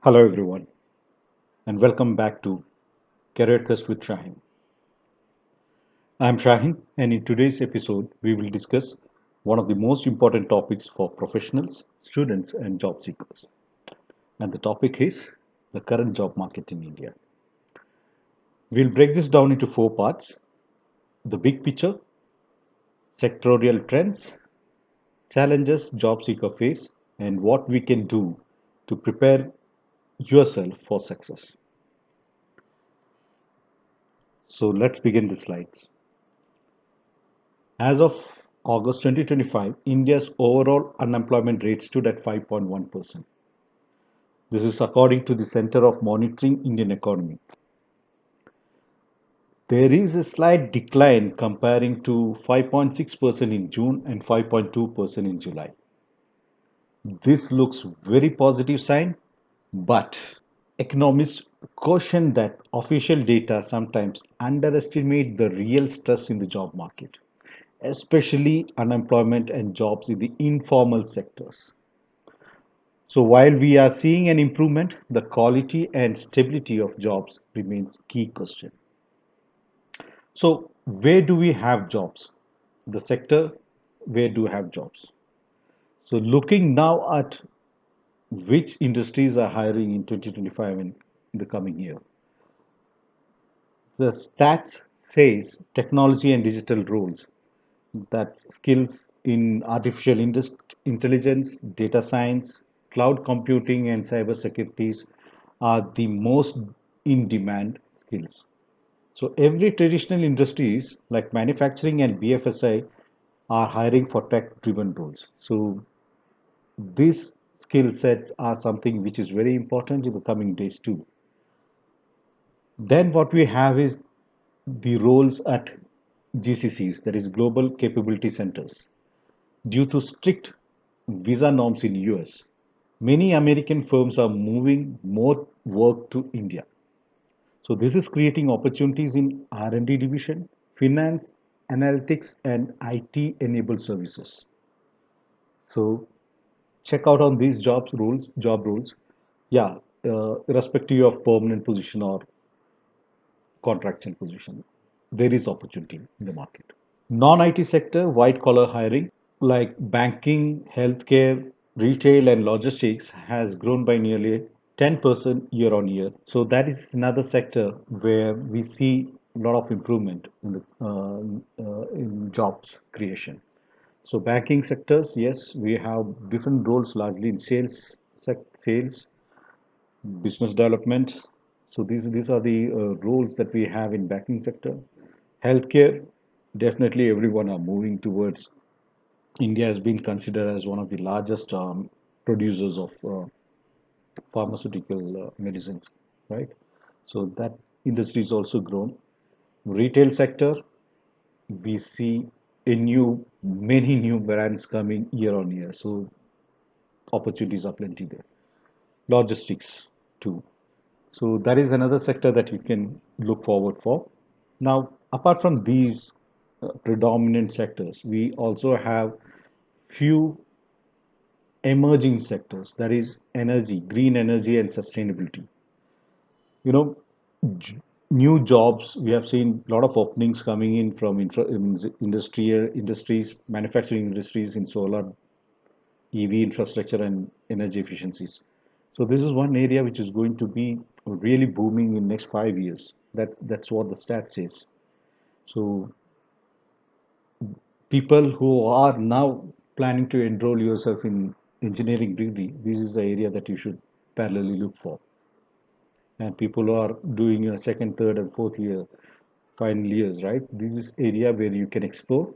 Hello, everyone, and welcome back to Career Quest with Shahin. I'm Shahin, and in today's episode, we will discuss one of the most important topics for professionals, students, and job seekers. And the topic is the current job market in India. We'll break this down into four parts: the big picture, sectorial trends, challenges job seeker face, and what we can do to prepare yourself for success. So let's begin the slides. As of August 2025, India's overall unemployment rate stood at 5.1%. This is according to the Center of Monitoring Indian Economy. There is a slight decline comparing to 5.6% in June and 5.2% in July. This looks very positive sign, but economists caution that official data sometimes underestimate the real stress in the job market, especially unemployment and jobs in the informal sectors. So while we are seeing an improvement, the quality and stability of jobs remains key question. So where do we have jobs? The sector where do we have jobs? So looking now at which industries are hiring in 2025 and in the coming year. The stats says technology and digital roles, that skills in intelligence, data science, cloud computing, and cyber securities are the most in demand skills. So every traditional industries like manufacturing and BFSI are hiring for tech driven roles. So these skill sets are something which is very important in the coming days too. Then what we have is the roles at GCCs, that is Global Capability Centers. Due to strict visa norms in US, many American firms are moving more work to India. So this is creating opportunities in R&D division, finance, analytics, and IT enabled services. So check out on these job roles. Yeah, irrespective of permanent position or contractual position, there is opportunity in the market. Non-IT sector, white collar hiring like banking, healthcare, retail, and logistics has grown by nearly 10% year on year. So that is another sector where we see a lot of improvement in jobs creation. So banking sectors, yes, we have different roles largely in sales, business development. So these are the roles that we have in banking sector. Healthcare, definitely everyone are moving towards. India has been considered as one of the largest producers of pharmaceutical medicines, right? So that industry is also grown. Retail sector, we see many new brands coming year on year. So opportunities are plenty there. Logistics too. So that is another sector that you can look forward for. Now, apart from these predominant sectors, we also have few emerging sectors, that is energy, green energy, and sustainability. You know, j- new jobs, we have seen a lot of openings coming in from industries, manufacturing industries in solar, EV infrastructure, and energy efficiencies. So this is one area which is going to be really booming in next 5 years. That's what the stat says. So people who are now planning to enroll yourself in engineering degree, this is the area that you should parallelly look for. And people who are doing your second, third, and fourth year, final years, right? This is area where you can explore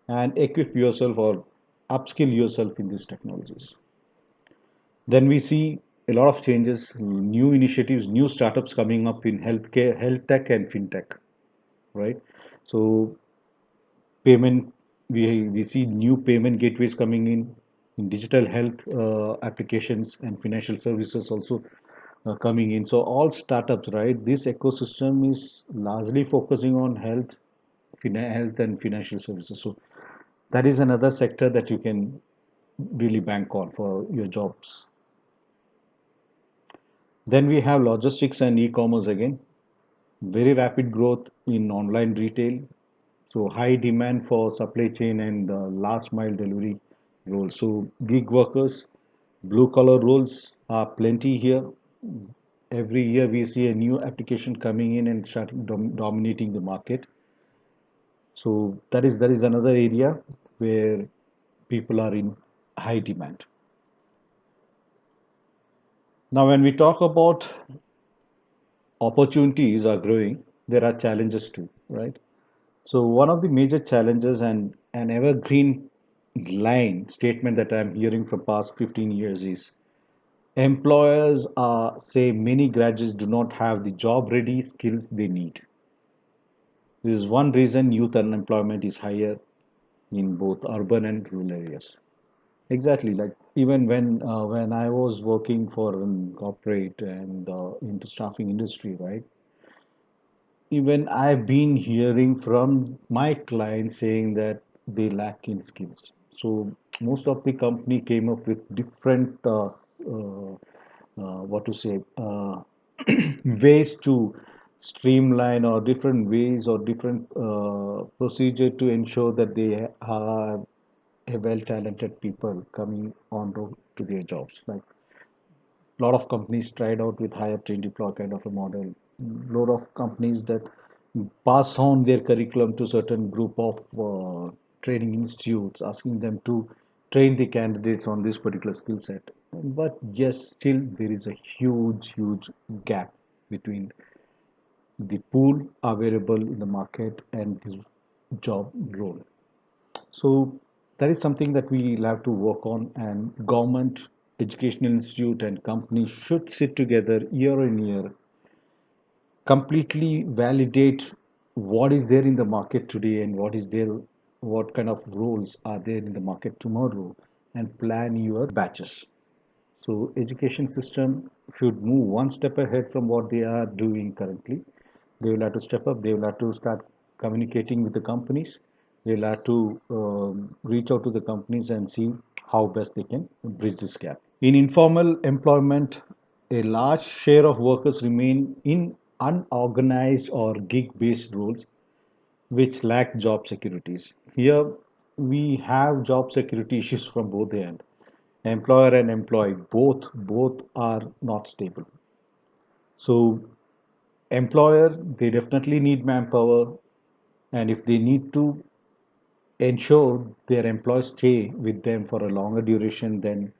and equip yourself or upskill yourself in these technologies. Then we see a lot of changes, new initiatives, new startups coming up in healthcare, health tech, and fintech, right? So payment, we see new payment gateways coming in digital health applications and financial services also coming in. So all startups, right? This ecosystem is largely focusing on health and financial services. So that is another sector that you can really bank on for your jobs. Then we have logistics and e-commerce again. Very rapid growth in online retail. So high demand for supply chain and last mile delivery roles. So gig workers, blue collar roles are plenty here. Every year we see a new application coming in and starting dominating the market. So that is another area where people are in high demand. Now, when we talk about opportunities are growing, there are challenges too, right? So one of the major challenges and an evergreen line statement that I'm hearing from past 15 years is employers say many graduates do not have the job ready skills they need. This is one reason youth unemployment is higher in both urban and rural areas. Exactly, like even when I was working for an corporate and into staffing industry, right? Even I've been hearing from my clients saying that they lack in skills. So most of the company came up with different what to say ways to streamline or different ways or different procedure to ensure that they are a well-talented people coming on to their jobs. Like a lot of companies tried out with hire train deploy kind of a model. A lot of companies that pass on their curriculum to certain group of training institutes, asking them to train the candidates on this particular skill set. But yes, still there is a huge gap between the pool available in the market and the job role. So that is something that we will have to work on, and government, educational institute, and companies should sit together year on year, completely validate what is there in the market today and what is there, what kind of roles are there in the market tomorrow, and plan your batches. So education system should move one step ahead from what they are doing currently. They will have to step up. They will have to start communicating with the companies. They will have to reach out to the companies and see how best they can bridge this gap. In informal employment, a large share of workers remain in unorganized or gig-based roles which lack job securities. Here we have job security issues from both the end. Employer and employee both are not stable. So employer, they definitely need manpower, and if they need to ensure their employees stay with them for a longer duration, then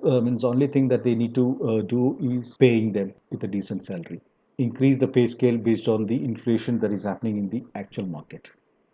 means only thing that they need to do is paying them with a decent salary. Increase the pay scale based on the inflation that is happening in the actual market,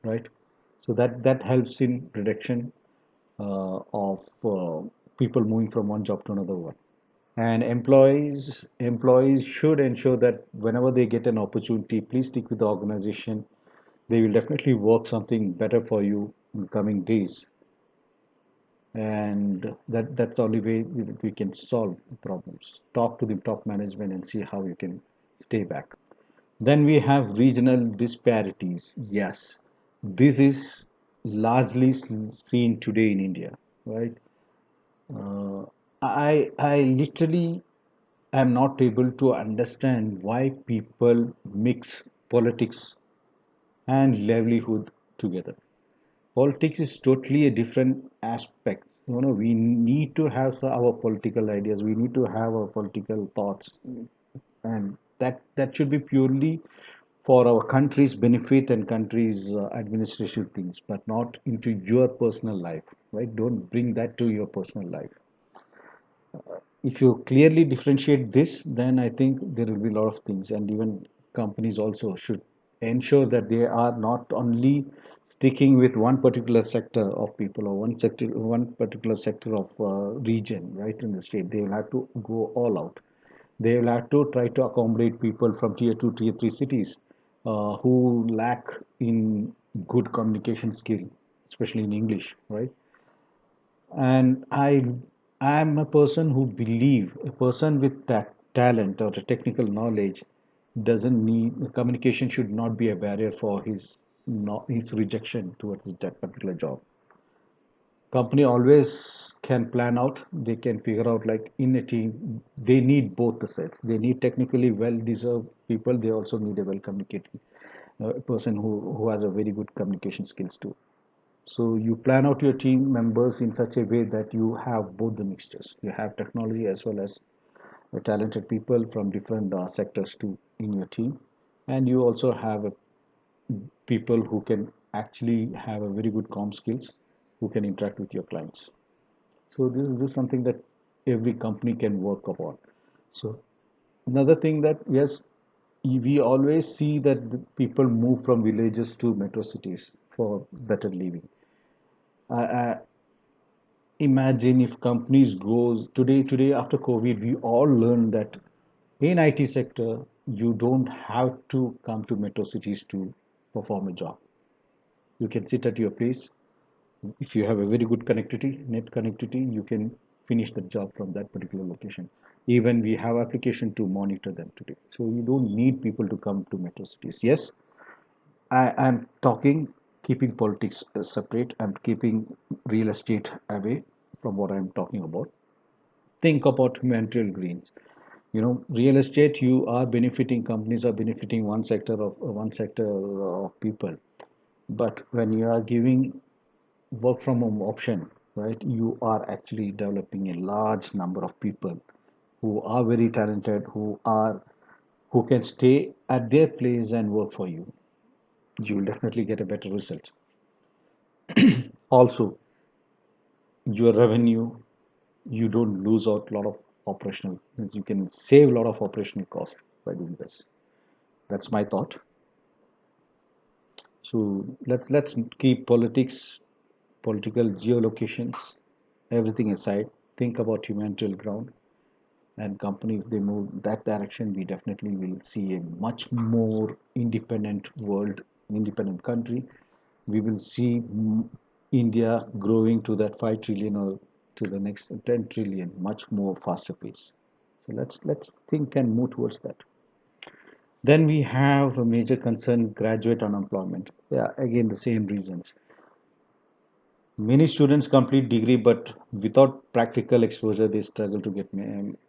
right? So that helps in reduction of people moving from one job to another one. And employees should ensure that whenever they get an opportunity, please stick with the organization. They will definitely work something better for you in coming days, and that's the only way we can solve the problems. Talk to the top management and see how you can stay back. Then we have regional disparities. Yes, this is largely seen today in India, right? uh, I literally am not able to understand why people mix politics and livelihood together. Politics is totally a different aspect. You know, we need to have our political ideas. We need to have our political thoughts, and that should be purely for our country's benefit and country's administrative things, but not into your personal life. Right? Don't bring that to your personal life. If you clearly differentiate this, then I think there will be a lot of things, and even companies also should ensure that they are not only sticking with one particular sector of people or one particular sector of region, right, in the state. They will have to go all out. They will have to try to accommodate people from tier two, tier three cities who lack in good communication skill, especially in English, right? And I am a person who believe a person with talent or a technical knowledge doesn't need communication should not be a barrier for his not his rejection towards that particular job. Company always can plan out, they can figure out like in a team, they need both the sets. They need technically well-deserved people. They also need a well-communicated person who has a very good communication skills too. So you plan out your team members in such a way that you have both the mixtures. You have technology as well as talented people from different sectors too in your team, and you also have people who can actually have a very good comm skills, who can interact with your clients. So this is something that every company can work upon. So another thing that yes, we always see that the people move from villages to metro cities for better living. I imagine if companies grows today after COVID, we all learned that in IT sector you don't have to come to metro cities to perform a job. You can sit at your place. If you have a very good connectivity, net connectivity, you can finish the job from that particular location. Even we have application to monitor them today. So you don't need people to come to metro cities. Yes, I am talking keeping politics separate. I'm keeping real estate away from what I'm talking about. Think about material greens. You know, real estate, you are benefiting, companies are benefiting one sector of people. But when you are giving work from home option, right, you are actually developing a large number of people who are very talented, who can stay at their place and work for you. You will definitely get a better result. Also, your revenue, you don't lose out a lot of operational, you can save a lot of operational cost by doing this. That's my thought. So let's keep politics, political geolocations, everything aside. Think about humanitarian ground and company. If they move that direction, we definitely will see a much more independent world, independent country. We will see India growing to that 5 trillion or to the next 10 trillion much more faster pace. So let's think and move towards that. Then we have a major concern, graduate unemployment. Yeah, again the same reasons. Many students complete degree, but without practical exposure, they struggle to get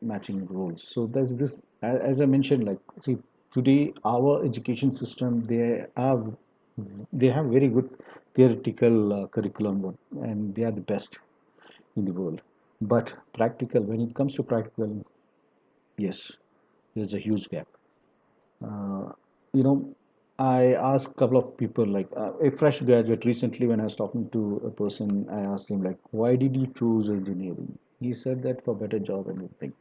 matching roles. So there's this, as I mentioned, like see, today our education system, they have very good theoretical curriculum, and they are the best in the world. But practical, when it comes to practical, yes, there's a huge gap. Uh, you know, I asked a couple of people, like a fresh graduate recently, when I was talking to a person, I asked him, like, why did you choose engineering? He said that for better job and everything.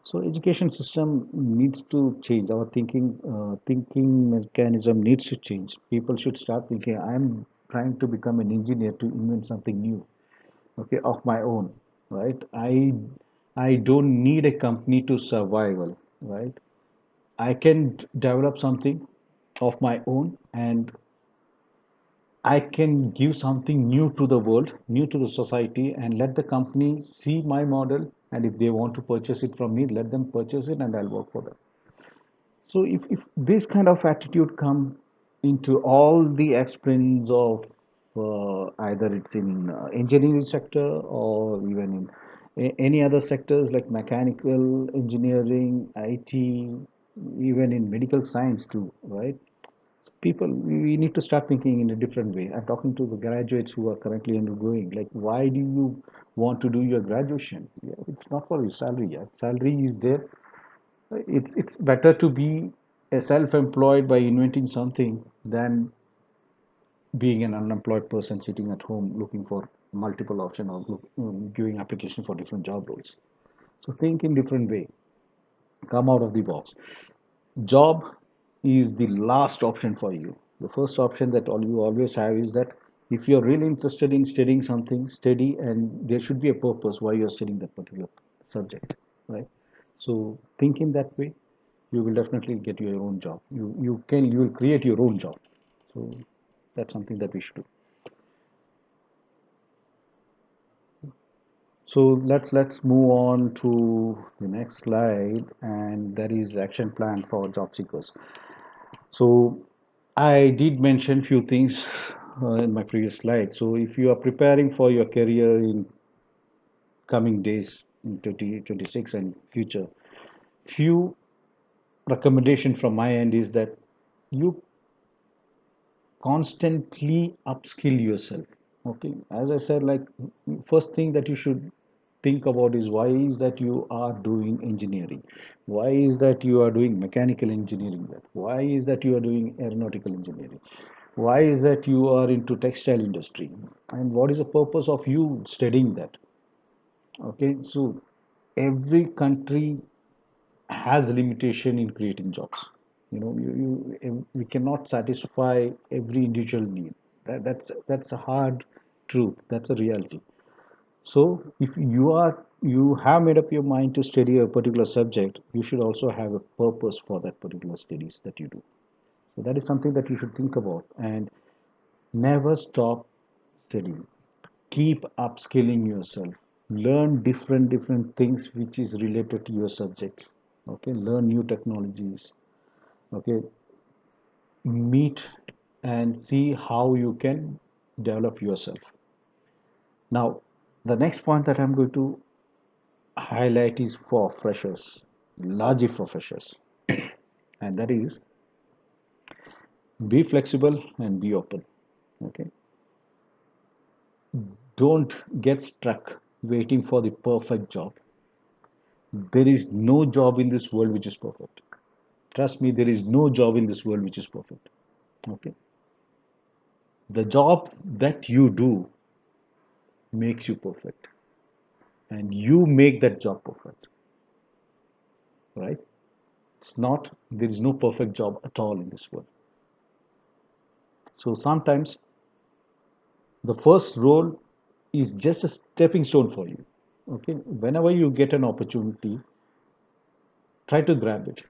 So education system needs to change. Our thinking mechanism needs to change. People should start thinking, I'm trying to become an engineer to invent something new, okay, of my own, right? I don't need a company to survival, right? I can develop something of my own, and I can give something new to the world, new to the society, and let the company see my model. And if they want to purchase it from me, let them purchase it and I'll work for them. So if this kind of attitude come into all the aspects of either it's in engineering sector or even in any other sectors like mechanical engineering, IT, even in medical science too, right? People, we need to start thinking in a different way. I'm talking to the graduates who are currently undergoing, like, why do you want to do your graduation? Yeah, it's not for your salary. Yeah, salary is there. It's better to be a self-employed by inventing something than being an unemployed person sitting at home looking for multiple option or giving application for different job roles. So think in different way, come out of the box. Job is the last option for you. The first option that all you always have is that if you're really interested in studying something, study, and there should be a purpose why you're studying that particular subject, right? So think in that way, you will definitely get your own job. You will create your own job. So that's something that we should do. So let's move on to the next slide, and that is action plan for job seekers. So I did mention few things in my previous slide. So if you are preparing for your career in coming days in 2026 and future. Few recommendation from my end is that you constantly upskill yourself. Okay, as I said, like, first thing that you should think about is why is that you are doing engineering, why is that you are doing mechanical engineering, that why is that you are doing aeronautical engineering, why is that you are into textile industry, and what is the purpose of you studying that. Okay, so every country has limitation in creating jobs. We cannot satisfy every individual need. That's a hard truth. That's a reality. So if you have made up your mind to study a particular subject, you should also have a purpose for that particular studies that you do. So that is something that you should think about, and never stop studying. Keep upskilling yourself. Learn different things which is related to your subject. Okay, learn new technologies. Okay, meet and see how you can develop yourself. Now, the next point that I'm going to highlight is for freshers, largely for freshers, and that is be flexible and be open. Okay, don't get stuck waiting for the perfect job. There is no job in this world which is perfect. Trust me, there is no job in this world which is perfect. Okay, the job that you do makes you perfect, and you make that job perfect, right? It's not, there is no perfect job at all in this world. So sometimes the first role is just a stepping stone for you. Okay, whenever you get an opportunity, try to grab it.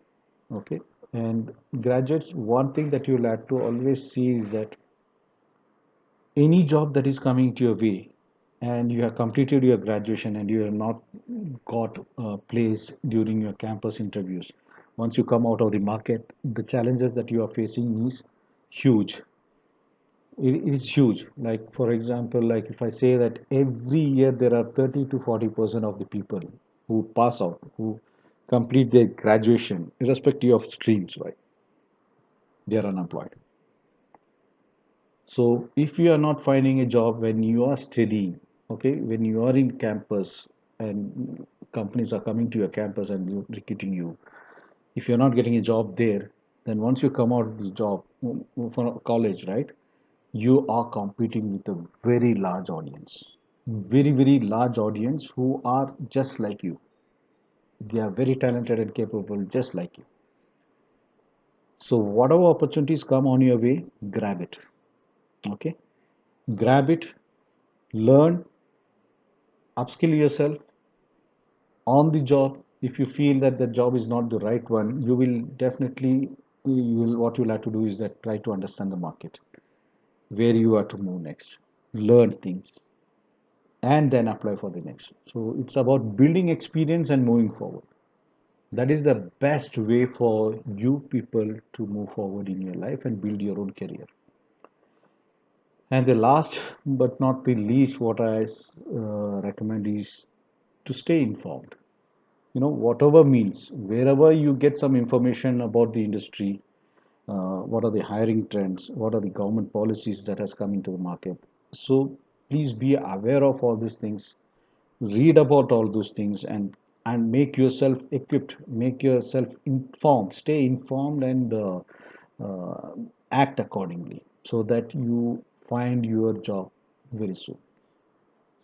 Okay, and graduates, one thing that you'll have to always see is that any job that is coming to your way and you have completed your graduation and you have not got placed during your campus interviews, once you come out of the market, the challenges that you are facing is huge. It is huge. Like, for example, like if I say that every year there are 30 to 40% of the people who pass out, who complete their graduation, irrespective of streams, right? They are unemployed. So if you are not finding a job when you are studying, okay, when you are in campus and companies are coming to your campus and recruiting you, if you're not getting a job there, then once you come out of the job from college, right, you are competing with a very large audience, very large audience who are just like you. They are very talented and capable, just like you. So whatever opportunities come on your way, grab it. Okay, grab it, learn, upskill yourself on the job. If you feel that the job is not the right one, you will definitely, you will, what you'll have to do is that try to understand the market, where you are to move next, learn things, and then apply for the next. So it's about building experience and moving forward. That is the best way for you people to move forward in your life and build your own career. And the last but not the least, what I recommend is to stay informed. Whatever means, wherever you get some information about the industry, what are the hiring trends, what are the government policies that has come into the market. So please be aware of all these things, read about all those things, and make yourself equipped, make yourself informed, stay informed, and uh, act accordingly so that you find your job very soon.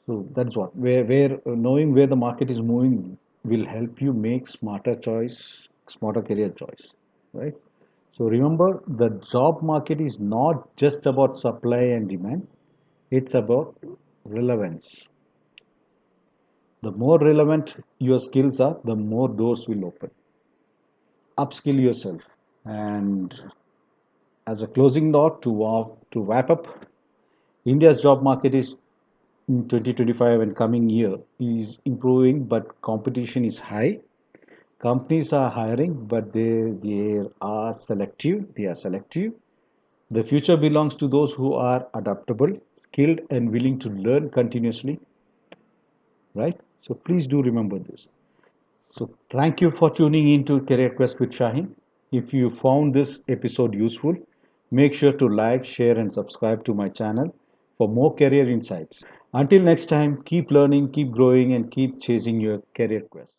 So that's what, where knowing where the market is moving will help you make smarter choice, smarter career choice, right? So remember, the job market is not just about supply and demand; it's about relevance. The more relevant your skills are, the more doors will open. Upskill yourself. And as a closing note to wrap up, India's job market is in 2025 and coming year is improving, but competition is high. Companies are hiring, but they are selective. The future belongs to those who are adaptable, skilled, and willing to learn continuously, right? So please do remember this. So thank you for tuning in to Career Quest with Shahin. If you found this episode useful, make sure to like, share, and subscribe to my channel for more career insights. Until next time, keep learning, keep growing, and keep chasing your career quest.